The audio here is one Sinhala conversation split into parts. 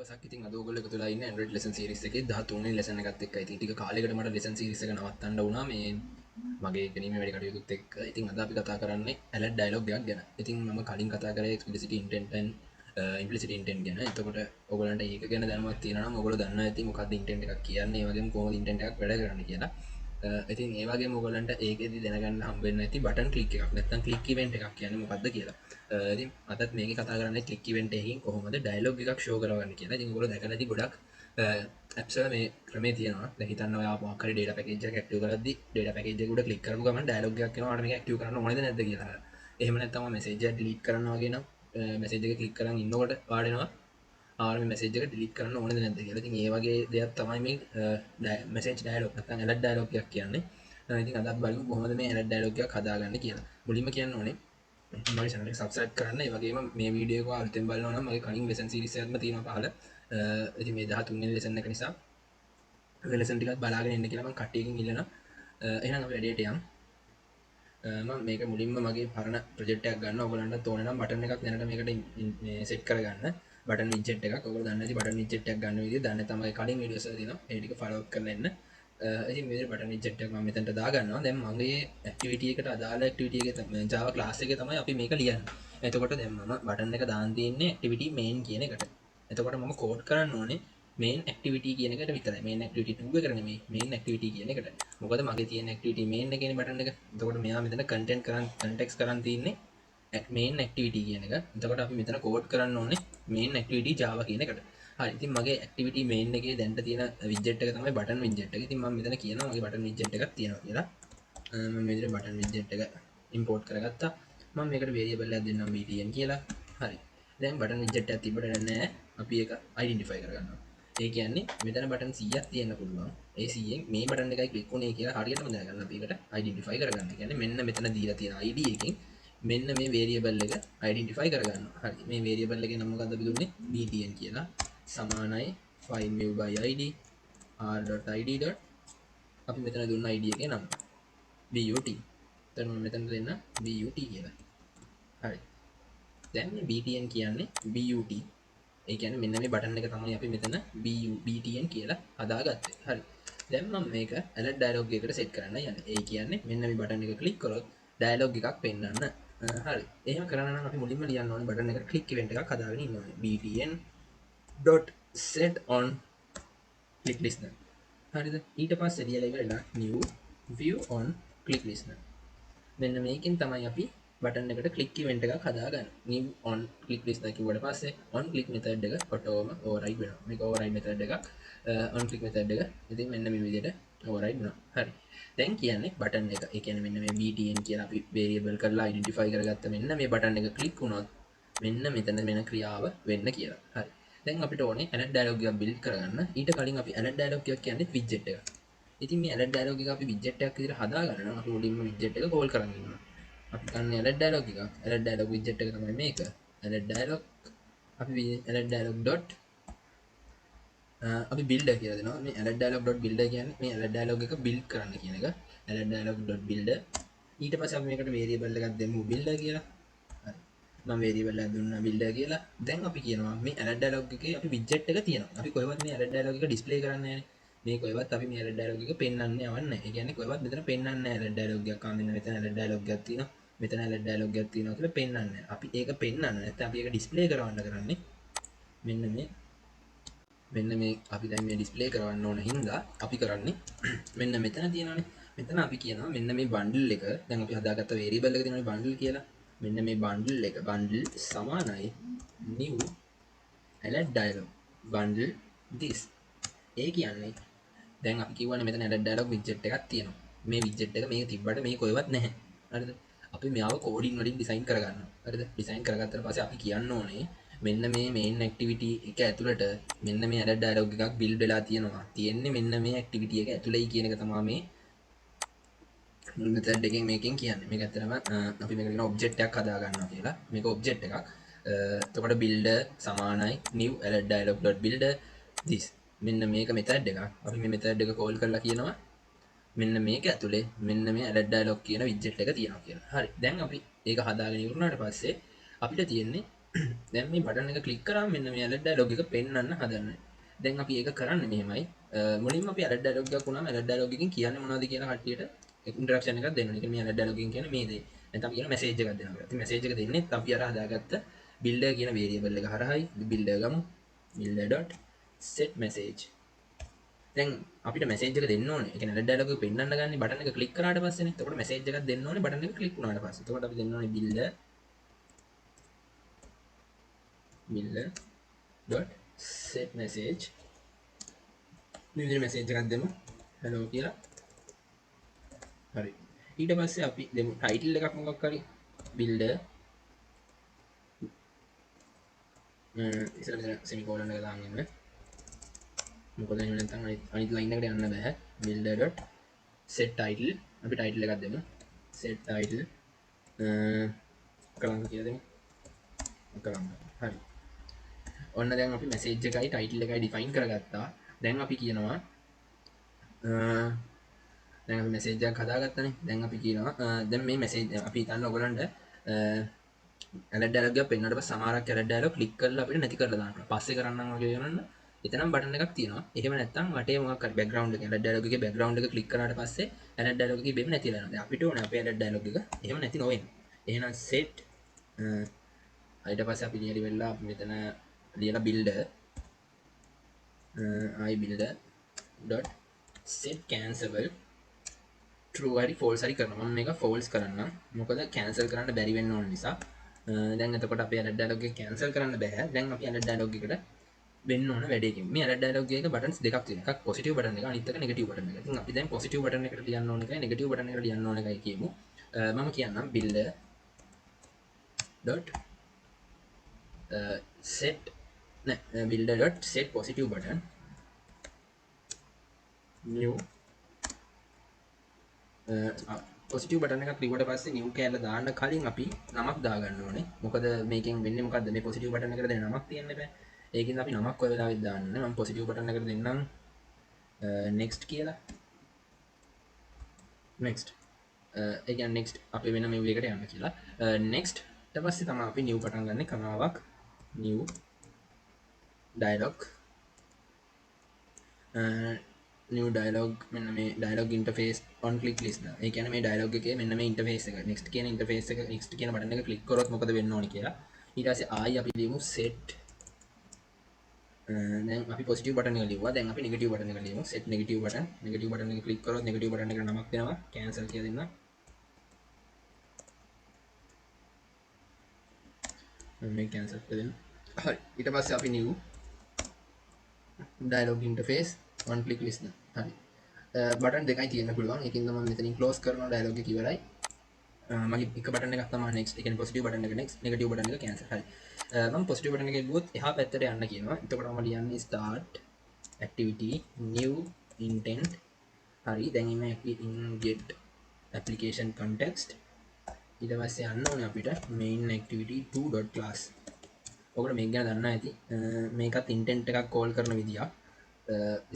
දවසක් ඉතින් අද ඔයගොල්ලෝ එකතු වෙලා ඉන්නේ Android lesson series එකේ 13 වෙනි lesson එකත් එක්ක. ඉතින් ටික කාලයකට මට lesson series එක නවත්තන්න වුණා මේ මගේ ගැනීමේ වැඩ කටයුතුත් එක්ක. ඉතින් අද අපි කතා කරන්නේ alert dialog එකක් ගැන. ඉතින් මම කලින් කතා කරේ explicit intent and implicit intent ගැන. එතකොට ඔයගොල්ලන්ට ඒක ගැන දැනුමක් තියෙනවා නම් ඔයගොල්ලෝ දන්නවා ඇති මොකක්ද intent එකක් කියන්නේ. ඒ වගේම කොහොමද intent එකක් වැඩ කරන්නේ කියලා. ඉතින් ඒ වගේම ඔයගොල්ලන්ට ඒකෙදි දැනගන්න හම්බ වෙන්න ඇති button click එකක් නැත්නම් click event එකක් කියන්නේ මොකක්ද කියලා. ඉතින් අදත් මේකේ කතා කරන්නේ click event එකකින් කොහොමද dialog එකක් show කරවන්නේ කියලා. ඉතින් ඔයගොල්ලෝ දැකලා ඇති ගොඩක් apps වල මේ ක්‍රමේ තියෙනවා. දැන් හිතන්න ඔයා මොකක් හරි data package එකක් active කරද්දි data package එක උඩ click කරපු ගමන් dialog එකක් එනවා. ඔයාලට මේක active කරන්න ඕනේද නැද්ද කියලා. එහෙම නැත්නම් message එක delete කරනවා වගේ නම් message එක click කරන් ඉන්නකොට පාඩෙනවා ආරම message එක delete කරන්න ඕනේද නැද්ද කියලා. ඉතින් ඒ වගේ දෙයක් තමයි මේ message dialog නැත්නම් alert dialog එකක් කියන්නේ. ඉතින් අදත් බලමු කොහොමද මේ alert dialog එකක් හදාගන්නේ කියලා. මුලින්ම කියන්න ඕනේ මගේ channel එක subscribe කරන්න. ඒ වගේම මේ වීඩියෝ එක අලුතෙන් බලනවා නම් මගේ කලින් lesson series එකක්ම තියෙනවා පහළ. ඉතින් මේ 13 වෙනි lesson එක නිසා මේ lesson ටිකත් බලාගෙන ඉන්න කියලා මම කට්ටියකින් ඉල්ලනවා. එහෙනම් අපි වැඩේට යමු. මම මේක මුලින්ම මගේ පරණ ප්‍රොජෙක්ට් එකක් ගන්නවා. ඔයගොල්ලන්ට ඕන නම් බටන් එකක් දැනට මේකට මේ සෙට් කරගන්න. බටන් විජෙට් එකක්. ඔයගොල්ලෝ දන්නේ නැති බටන් විජෙට් එකක් ගන්න විදිය දන්නේ තමයි කලින් වීඩියෝස් වල තියෙනවා. ඒ ටික ෆලෝ අප් කරලා එන්න. ඉතින් මේ විදිහට බටන් විජෙට් එක මම මෙතනට දා ගන්නවා. දැන් මගේ ඇක්ටිවිටි එකට අදාළ ඇක්ටිවිටි එකේ තමයි Java class එකේ තමයි අපි මේක ලියන්නේ. එතකොට දැන් මම බටන් එක දාන් තියෙන්නේ ඇක්ටිවිටි main කියන එකට. එතකොට මම කෝඩ් කරන්න ඕනේ main activity කියන එකට විතරයි. main activity 2 එකට නෙමෙයි main activity කියන එකට. මොකද මගේ තියෙන activity main එකේ බටන් එක. එතකොට මෙයා මෙතන context කරන් තියන්නේ main activity කියන එක. එතකොට අපි මෙතන කෝඩ් කරන්න ඕනේ main activity Java කියන එකට. හරි. ඉතින් මගේ activity main එකේ දැන්ට තියෙන widget එක තමයි button widget එක. ඉතින් මම මෙතන කියනවා මගේ button widget එකක් තියෙනවා කියලා. මම මේ විදිහට button widget එක import කරගත්තා. මම මේකට variable එකක් දෙන්නම් btn කියලා. හරි. දැන් button widget එකක් තිබ්බට නෑ. අපි ඒක identify කරගන්නවා. ඒ කියන්නේ මෙතන බටන් 100ක් තියෙන්න පුළුවන්. ඒ 100න් මේ බටන් එකයි ක්ලික් වුණේ කියලා හරියටම දැනගන්න අපි ඒකට identify කරගන්න. ඒ කියන්නේ මෙන්න මෙතන දීලා තියෙන ID එකෙන් මෙන්න මේ variable එක identify කරගන්නවා. හරි. මේ variable එකේ නම මොකද්ද අපි දුන්නේ? btn කියලා. සමානයි find new by id r.id. අපි මෙතන දුන්න ID එකේ නම but. දැන් මම මෙතන දෙන්න but කියලා. හරි. දැන් මේ btn කියන්නේ but. ඒ කියන්නේ මෙන්න මේ බටන් එක තමයි අපි මෙතන btn කියලා හදාගත්තේ. හරි. දැන් මම මේක alert dialog එකකට set කරන්න යන්නේ. ඒ කියන්නේ මෙන්න මේ බටන් එක ක්ලික් කරොත් dialog එකක් පෙන්වන්න. හරි. එහෙම කරන්න නම් අපි මුලින්ම ලියන්න ඕනේ බටන් එකට click event එකක් හදාගෙන ඉන්න ඕනේ. btn.set on click listener. හරිද? ඊට පස්සේ ලියලා ඉවරලා new view on click listener. මෙන්න මේකෙන් තමයි අපි බටන් එකට click event එකක් හදාගන්න. new on click listener කිව්වට පස්සේ on click method එක ඔටෝම override වෙනවා. මේක override method එකක්. on click method එක ඉතින් මෙන්න මේ විදිහට override වෙනවා. හරි. දැන් කියන්නේ බටන් එක. ඒ කියන්නේ මෙන්න මේ btn කියලා අපි variable කරලා identify කරගත්ත මෙන්න මේ බටන් එක click වුණොත් මෙන්න මෙතන වෙන ක්‍රියාව වෙන්න කියලා. හරි. දැන් අපිට ඕනේ alert dialog එකක් build කරගන්න. ඊට කලින් අපි alert dialog එකක් කියන්නේ widget එක. ඉතින් මේ alert dialog එක අපි widget එකක් විදිහට හදාගන්න නම් අපි මුලින්ම widget එක call කරන් ඉන්නවා. අපි ගන්න alert dialog එක. alert dialog widget එක තමයි මේක. alert dialog අපි alert dialog dot අපි builder කියලා දෙනවා. මේ alert dialog.builder කියන්නේ මේ alert dialog එක build කරන්න කියන එක. alert dialog.builder. ඊට පස්සේ අපි මේකට variable එකක් දෙමු builder කියලා. හරි. මම variable එකක් දුන්නා builder කියලා. දැන් අපි කියනවා මේ alert dialog එකේ අපි widget එක තියෙනවා. අපි කොහෙවත් මේ alert dialog එක display කරන්නේ නැහැ නේ. මේ කොහෙවත් අපි මේ alert dialog එක පෙන්වන්න යවන්නේ නැහැ. ඒ කියන්නේ කොහෙවත් මෙතන පෙන්වන්නේ නැහැ alert dialog එකක්. මෙන්න මෙතන alert dialog එකක් තියෙනවා. මෙතන alert dialog එකක් තියෙනවා කියලා පෙන්වන්නේ නැහැ. අපි ඒක පෙන්වන්න නැත්නම් අපි ඒක display කරවන්න කරන්නේ මෙන්න මේ අපි දැන් මේ display කරවන්න ඕන හින්දා අපි කරන්නේ මෙන්න මෙතන තියෙනවානේ. මෙතන අපි කියනවා මෙන්න මේ bundle එක දැන් අපි හදාගත්ත variable එක තියෙනවානේ bundle කියලා. මෙන්න මේ bundle එක bundle සමානයි new alert dialog bundle this. ඒ කියන්නේ දැන් අපි කියවනේ මෙතන alert dialog widget එකක් තියෙනවා. මේ widget එක මේක තිබ්බට මේක කොහෙවත් නැහැ. හරිද? අපි මෙයාව coding වලින් design කරගන්නවා. හරිද? design කරගත්තට පස්සේ අපි කියන්න ඕනේ මෙන්න මේ main activity එක ඇතුළට මෙන්න මේ alert dialog එකක් build වෙලා තියෙනවා. තියෙන්නේ මෙන්න මේ activity එක ඇතුළේයි කියන එක තමයි මේ method එකෙන් මේකෙන් කියන්නේ. මේක ඇත්තටම අපි මේකට කියන object එකක් හදා ගන්නවා කියලා. මේක object එකක්. එතකොට builder සමානයි new alert dialog.builder this. මෙන්න මේක method එකක්. අපි මේ method එක call කරලා කියනවා මෙන්න මේක ඇතුලේ මෙන්න මේ alert dialog කියන widget එක තියෙනවා කියලා. හරි. දැන් අපි ඒක හදාගෙන ඉවරුනාට පස්සේ අපිට තියෙන්නේ දැන් මේ බටන් එක ක්ලික් කරාම මෙන්න මේ alert dialog එක පෙන්වන්න හදන්නේ. දැන් අපි ඒක කරන්නේ මෙහෙමයි. මුලින්ම අපි alert dialog එකක් වුණාම alert dialog එකකින් කියන්නේ මොනවද කියලා කට්ටියට ඉන්ට්‍රොඩක්ෂන් එකක් දෙන්න ඕනේ. ඒ කියන්නේ මේ alert dialog එකකින් කියන්නේ මේ දේ. නැත්නම් අපි කියන මැසේජ් එකක් දෙනවා. ඉතින් මැසේජ් එක දෙන්නේ අපි අර හදාගත්ත builder කියන variable එක හරහායි. builder ගමු. builder.set message. දැන් අපිට මැසේජ් එක දෙන්න ඕනේ. ඒ කියන්නේ alert dialog එක පෙන්වන්න ගන්නේ බටන් එක ක්ලික් කරාට පස්සේනේ. එතකොට මැසේජ් එකක් දෙන්න ඕනේ බටන් එක ක්ලික් වුණාට පස්සේ. එතකොට අපි දෙන්න ඕනේ builder dot set message මේ විදිහට මැසේජ් එකක් දෙමු hello කියලා. හරි. ඊට පස්සේ අපි දෙමු title එකක් මොකක් හරි builder ඉස්සරහ මෙතන semicolon එක දාන්න ඕනේ. මොකද එහෙම නැත්නම් අනිත් line එකට යන්න බෑ. builder dot set title අපි title එකක් දෙමු. set title කලංක කියලා දෙමු. කලංක. හරි. ඔන්න දැන් අපි message එකයි title එකයි define කරගත්තා. දැන් අපි කියනවා දැන් අපි message එකක් හදාගත්තනේ. දැන් අපි කියනවා දැන් මේ message අපි හිතන්න ඔයගලන්ට alert dialog එක පෙන්වන්නට පස්සේ සමහරක් alert dialog click කරලා අපිට නැති කරලා දාන්න. පස්සේ කරන්නම් වගේ කරන්න. එතනම් බටන් එකක් තියෙනවා. එහෙම නැත්නම් වටේ මොකක් හරි background එක alert dialog එකේ background එක click කරාට පස්සේ alert dialog එකේ බෙම නැතිලා යනවා. දැන් අපිට ඕනේ අපේ alert dialog එක එහෙම නැති නොවෙන්න. එහෙනම් set ඊට පස්සේ අපි ලියලි වෙලා අපි මෙතන ලියලා builder builder dot set cancelable true හරි false හරි කරනවා. මම මේක false කරන්නම්. මොකද cancel කරන්න බැරි වෙන්න ඕන නිසා. දැන් එතකොට අපේ alert dialog එක cancel කරන්න බෑ. දැන් අපි alert dialog එකට වෙන්න ඕන වැඩේකින්. මේ alert dialog එකේ buttons දෙකක් තියෙනවා. එකක් positive button එක, අනිත් එක negative button එක. ඉතින් අපි දැන් positive button එකට ලියන්න ඕන එකයි negative button එකට ලියන්න ඕන එකයි කියමු. මම කියන්නම් builder dot set builder dot set positive button new positive button එකක් ලිව්වට පස්සේ new කැලේ දාන්න කලින් අපි නමක් දාගන්න ඕනේ. මොකද මේකෙන් වෙන්නේ මොකද්ද? මේ positive button එකට දෙන නමක් තියෙන්න බෑ. ඒකින්ද අපි නමක් ඔය වෙලාවෙත් දාන්න ඕනේ. මම positive button එකට දෙන්නම් next කියලා. next ඒ කියන්නේ next අපි වෙන මේ එකට යන්න කියලා. next ඊට පස්සේ තමයි අපි new පටන් ගන්න කමාවක් new dialog new dialog මෙන්න මේ dialog interface on click list दा. ඒ කියන්නේ මේ dialog එකේ මෙන්න මේ interface එක next කියන interface එක next කියන බටන් එක click කරොත් මොකද වෙන්න ඕනි කියලා. ඊට පස්සේ ආයි අපි ලියමු set දැන් අපි positive button එක ලිව්වා. දැන් අපි negative button එක ලියමු. set negative button එක click කරොත් negative button එකට නමක් දෙනවා. cancel කියලා දෙන්න. මේ cancel කියලා දෙන්න. හරි. ඊට පස්සේ අපි new dialog interface one click list दा. හරි. බටන් දෙකයි තියෙන්න පුළුවන්. ඒකින්ද මම මෙතනින් close කරනවා dialog එක ඉවරයි. මගේ එක බටන් එකක් තමයි next. ඒ කියන්නේ positive button එක next, negative button එක cancel. හරි. මම positive button එකේ ගියොත් එහා පැත්තට යන්න කියනවා. එතකොට මම ලියන්නේ start activity new intent. හරි. දැන් මේ get application context ඊට පස්සේ යන්න ඕනේ අපිට main activity 2.class. ඔකට මේක ගැන දන්නා ඇති. මේකත් intent එකක් call කරන විදියක්.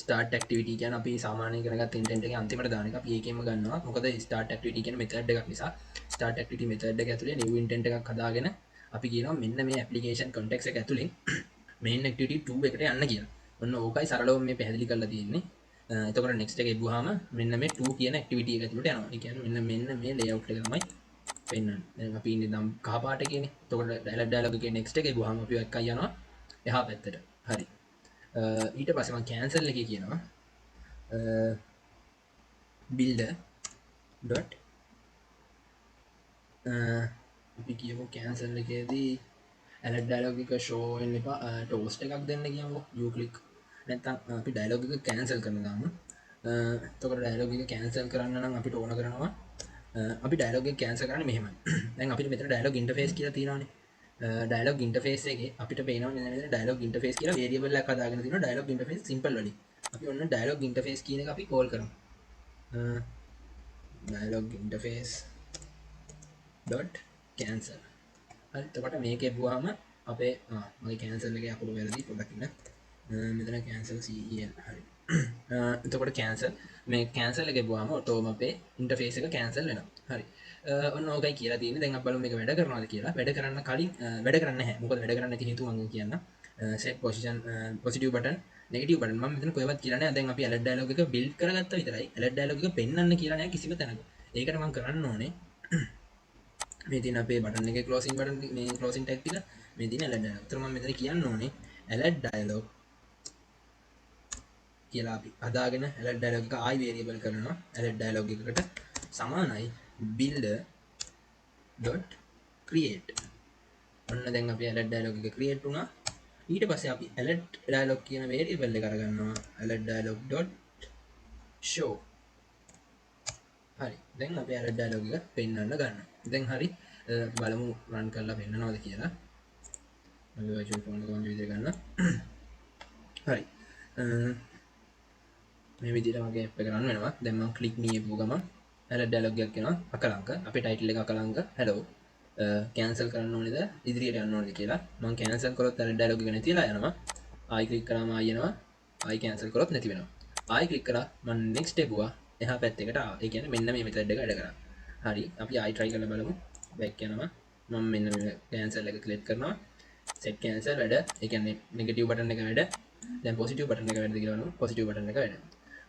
start activity කියන්නේ අපි සාමාන්‍යයෙන් කරගත් intent එකේ අන්තිමට දාන එක අපි ඒකෙන්ම ගන්නවා. මොකද start activity කියන්නේ method එකක් නිසා start activity method එක ඇතුලේ new intent එකක් හදාගෙන අපි කියනවා මෙන්න මේ application context එක ඇතුලේ main activity 2 එකට යන්න කියලා. ඔන්න ඕකයි සරලව මේ පැහැදිලි කරලා තියෙන්නේ. එතකොට next එක එපුවාම මෙන්න මේ 2 කියන activity එක ඇතුලට යනවා. ඒ කියන්නේ මෙන්න මේ layout එක තමයි පෙන්වන්නේ. දැන් අපි ඉන්නේ නම් කහ පාට එකේනේ. එතකොට dialog එකේ next එක එපුවාම අපි එකයි යනවා එහා පැත්තට. හරි. ඊට පස්සේ මම cancel එකේ කියනවා builder dot අපි කියමු cancel එකේදී alert dialog එක show වෙන්න එපා toast එකක් දෙන්න කියමු you click නැත්නම් අපි dialog එක cancel කරන දාමු. එතකොට dialog එක cancel කරන්න නම් අපිට ඕන කරනවා අපි dialog එක cancel කරන්නේ මෙහෙමයි. දැන් අපිට මෙතන dialog interface කියලා තියෙනවානේ. dialog interface එකේ අපිට පේනවා මෙතන dialog interface කියලා variable එකක් හදාගෙන තියෙනවා dialog interface simple වලින්. අපි ඔන්න dialog interface කියන එක අපි call කරමු. dialog interface dot cancel. හරි. එතකොට මේකේ බුවාම අපේ මගේ cancel එකේ අකුරු වැරදි පොඩ්ඩක් ඉන්න. මෙතන cancel cel හරි. එතකොට cancel මේ cancel එකේ බුවාම ඔටෝම අපේ interface එක cancel වෙනවා. හරි. ඔන්න ඕකයි කියලා තියෙන්නේ. දැන් අපි බලමු මේක වැඩ කරනවද කියලා. වැඩ කරන්න කලින් වැඩ කරන්නේ නැහැ. මොකද වැඩ කරන්න නැති හේතුව මම කියන්න. set position positive button negative button මම මෙතන කොහෙවත් කියලා නැහැ. දැන් අපි alert dialog එක build කරගත්තා විතරයි. alert dialog එක පෙන්වන්න කියලා නැහැ කිසිම තැනක. ඒකට මම කරන්න ඕනේ මේ තියෙන අපේ බටන් එකේ closing button මේ closing tag ටික මේ තියෙන alert dialog. ඒතර මම මෙතන කියන්න ඕනේ alert dialog කියලා අපි හදාගෙන alert dialog එක ආයි variable කරනවා. alert dialog එකකට සමානයි builder dot create. ඔන්න දැන් අපි alert dialog එක create වුණා. ඊට පස්සේ අපි alert dialog කියන variable එක අරගන්නවා alert dialog dot show. හරි. දැන් අපි alert dialog එක පෙන්වන්න ගන්නවා. දැන් හරි. බලමු run කරලා පෙන්නනවද කියලා. අපි virtual phone එක කොහොමද විදිහට ගන්න. හරි. මේ විදිහට මගේ app එක run වෙනවා. දැන් මම click me එකපුව ගමන් alert dialog එකක් එනවා. අකලංක. අපේ title එක අකලංක. hello. cancel කරන්න ඕනේද ඉදිරියට යන්න ඕනේද කියලා. මම cancel කරොත් alert dialog එක නැතිලා යනවා. ආයි click කරාම ආයි එනවා. ආයි cancel කරොත් නැති වෙනවා. ආයි click කරා මම next එපුවා එහා පැත්තකට ආවා. ඒ කියන්නේ මෙන්න මේ method එක වැඩ කරා. හරි. අපි ආයි try කරලා බලමු. back යනවා. මම මෙන්න මේ cancel එක click කරනවා. set cancel වැඩ. ඒ කියන්නේ negative button එක වැඩ. දැන් positive button එක වැඩද කියලා බලමු. positive button එක වැඩ.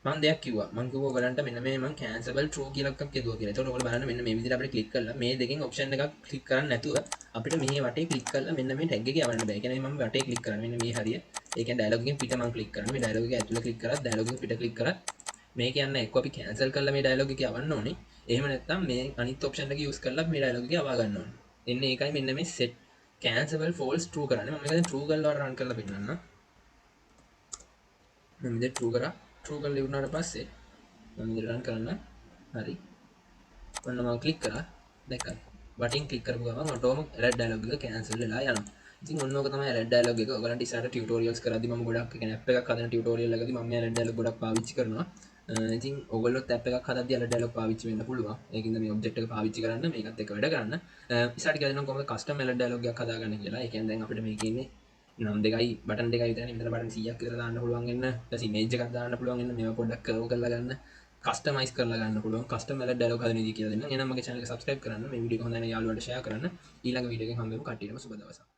මම දෙයක් කිව්වා. මම කිව්වා ඔයගලන්ට මෙන්න මේ මම cancelable true කියලා එකක් යදුවා කියලා. ඒතකොට ඔයගොල්ලෝ බලන්න මෙන්න මේ විදිහට අපිට click කරලා මේ දෙකෙන් option එකක් click කරන්න නැතුව අපිට මේ වටේ click කරලා මෙන්න මේ tag එකේ යවන්න බෑ. ඒ කියන්නේ මම වටේ click කරන්නේ මෙන්න මේ හරිය. ඒ කියන්නේ dialog එකෙන් පිට මම click කරනවා. මේ dialog එක ඇතුළේ click කරා dialog එක පිට click කරා. මේ කියන්නේ එක්ක අපි cancel කරලා මේ dialog එක යවන්න ඕනේ. එහෙම නැත්නම් මේ අනිත් option එක use කරලා මේ dialog එක යවා ගන්න ඕනේ. එන්නේ ඒකයි මෙන්න මේ set cancelable false true කරන්නේ. මම මේක දැන් true කරලා run කරලා පෙන්නන්න. මම ඉතින් true කරා. true කරලා ඉවරනාට පස්සේ මම ඉතින් run කරන්න. හරි. ඔන්න මම click කරා. දැක්කද? බටින් click කරපු ගමන් ඔටෝම alert dialog එක cancel වෙලා යනවා. ඉතින් ඔන්න ඕක තමයි alert dialog එක. ඔයගලන්ට ඉස්සරහට tutorials කරද්දි මම ගොඩක් කියන්නේ app එකක් හදන tutorial එකදී මම මේ alert dialog ගොඩක් පාවිච්චි කරනවා. ඉතින් ඔයගොල්ලොත් app එකක් හදද්දි alert dialog පාවිච්චි වෙන්න පුළුවන්. ඒකින්ද මේ object එක පාවිච්චි කරන්න මේකත් එක්ක වැඩ කරන්න. ඉස්සරහට කියලා දෙනවා කොහොමද custom alert dialog එකක් හදාගන්න කියලා. ඒ කියන්නේ දැන් අපිට මේකේ ඉන්නේ නම් දෙකයි බටන් දෙකයි විතරනේ. මෙතන බටන් 100ක් විතර දාන්න පුළුවන් වෙන්න. ඊට image එකක් දාන්න පුළුවන් වෙන්න. මේවා පොඩ්ඩක් curve කරලා ගන්න. කස්ටමයිස් කරලා ගන්න පුළුවන්. කස්ටම් alert dialog හදන විදිහ කියලා දෙන්න. එහෙනම් මගේ channel එක subscribe කරන්න. මේ වීඩියෝ එක හොඳ නැත්නම් යාළුවන්ට share කරන්න. ඊළඟ වීඩියෝ එකෙන් හම්බෙමු. කට්ටියටම සුබ දවසක්.